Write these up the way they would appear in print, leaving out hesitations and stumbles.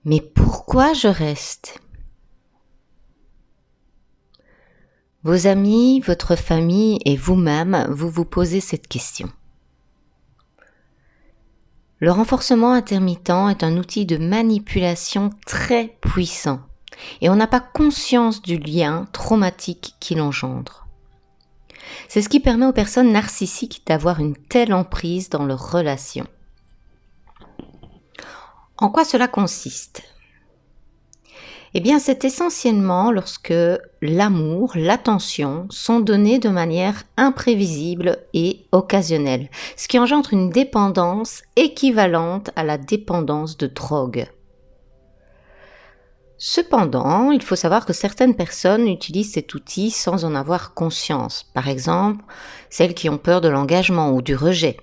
Mais pourquoi je reste? Vos amis, votre famille et vous-même, vous vous posez cette question. Le renforcement intermittent est un outil de manipulation très puissant et on n'a pas conscience du lien traumatique qu'il engendre. C'est ce qui permet aux personnes narcissiques d'avoir une telle emprise dans leurs relations. En quoi cela consiste ? Eh bien, c'est essentiellement lorsque l'amour, l'attention sont donnés de manière imprévisible et occasionnelle, ce qui engendre une dépendance équivalente à la dépendance de drogue. Cependant, il faut savoir que certaines personnes utilisent cet outil sans en avoir conscience. Par exemple, celles qui ont peur de l'engagement ou du rejet.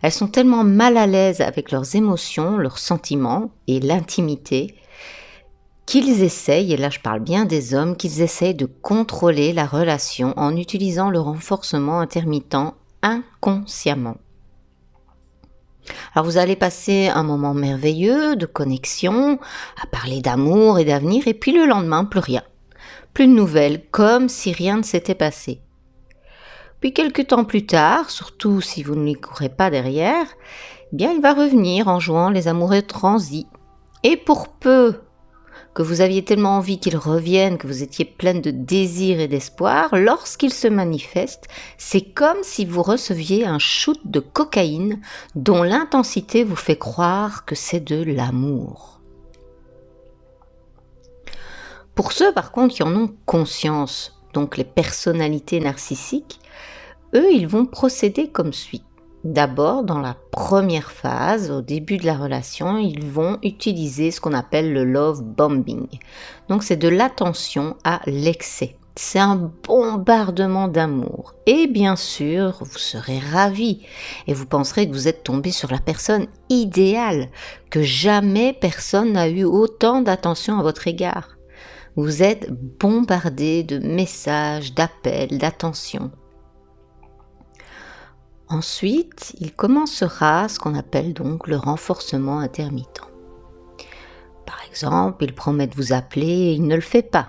Elles sont tellement mal à l'aise avec leurs émotions, leurs sentiments et l'intimité qu'ils essayent, et là je parle bien des hommes, qu'ils essayent de contrôler la relation en utilisant le renforcement intermittent inconsciemment. Alors vous allez passer un moment merveilleux de connexion, à parler d'amour et d'avenir, et puis le lendemain, plus rien. Plus de nouvelles, comme si rien ne s'était passé. Puis quelques temps plus tard, surtout si vous ne lui courez pas derrière, eh bien il va revenir en jouant les amoureux transis. Et pour peu que vous aviez tellement envie qu'il revienne, que vous étiez pleine de désir et d'espoir, lorsqu'il se manifeste, c'est comme si vous receviez un shoot de cocaïne dont l'intensité vous fait croire que c'est de l'amour. Pour ceux par contre qui en ont conscience, donc les personnalités narcissiques, eux ils vont procéder comme suit. D'abord, dans la première phase, au début de la relation, ils vont utiliser ce qu'on appelle le love bombing. Donc c'est de l'attention à l'excès. C'est un bombardement d'amour. Et bien sûr, vous serez ravis et vous penserez que vous êtes tombé sur la personne idéale, que jamais personne n'a eu autant d'attention à votre égard. Vous êtes bombardé de messages, d'appels, d'attention. Ensuite, il commencera ce qu'on appelle donc le renforcement intermittent. Par exemple, il promet de vous appeler et il ne le fait pas.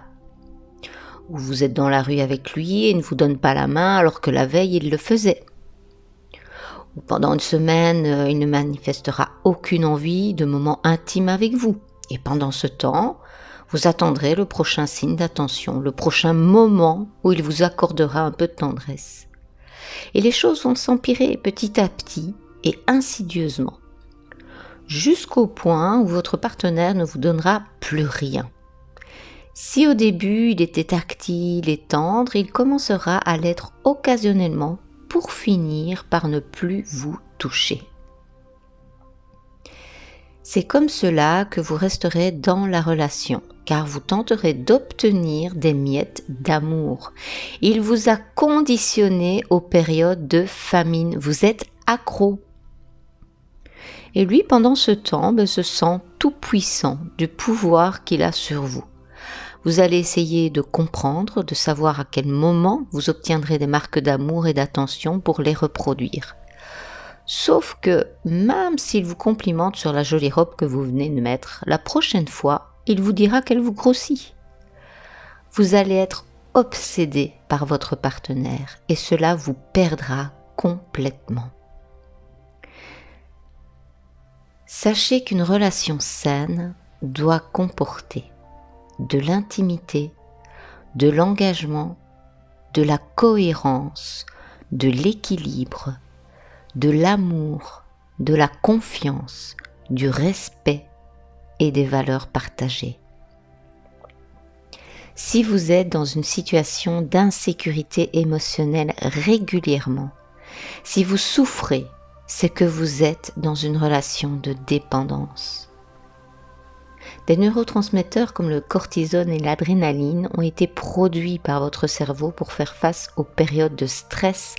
Ou vous êtes dans la rue avec lui et il ne vous donne pas la main alors que la veille il le faisait. Ou pendant une semaine, il ne manifestera aucune envie de moment intime avec vous. Et pendant ce temps, vous attendrez le prochain signe d'attention, le prochain moment où il vous accordera un peu de tendresse. Et les choses vont s'empirer petit à petit et insidieusement, jusqu'au point où votre partenaire ne vous donnera plus rien. Si au début il était tactile et tendre, il commencera à l'être occasionnellement pour finir par ne plus vous toucher. C'est comme cela que vous resterez dans la relation, car vous tenterez d'obtenir des miettes d'amour. Il vous a conditionné aux périodes de famine. Vous êtes accro. Et lui, pendant ce temps, se sent tout puissant du pouvoir qu'il a sur vous. Vous allez essayer de comprendre, de savoir à quel moment vous obtiendrez des marques d'amour et d'attention pour les reproduire. Sauf que, même s'il vous complimente sur la jolie robe que vous venez de mettre, la prochaine fois, il vous dira qu'elle vous grossit. Vous allez être obsédé par votre partenaire et cela vous perdra complètement. Sachez qu'une relation saine doit comporter de l'intimité, de l'engagement, de la cohérence, de l'équilibre, de l'amour, de la confiance, du respect et des valeurs partagées. Si vous êtes dans une situation d'insécurité émotionnelle régulièrement, si vous souffrez, c'est que vous êtes dans une relation de dépendance. Des neurotransmetteurs comme le cortisone et l'adrénaline ont été produits par votre cerveau pour faire face aux périodes de stress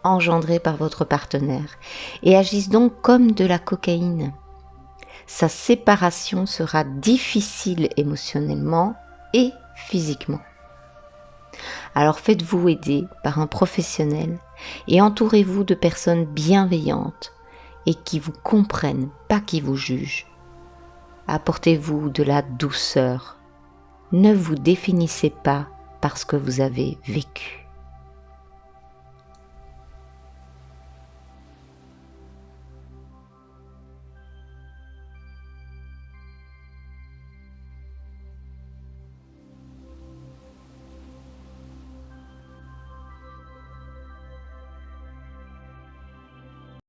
engendrées par votre partenaire et agissent donc comme de la cocaïne. Sa séparation sera difficile émotionnellement et physiquement. Alors faites-vous aider par un professionnel et entourez-vous de personnes bienveillantes et qui vous comprennent, pas qui vous jugent. Apportez-vous de la douceur. Ne vous définissez pas par ce que vous avez vécu.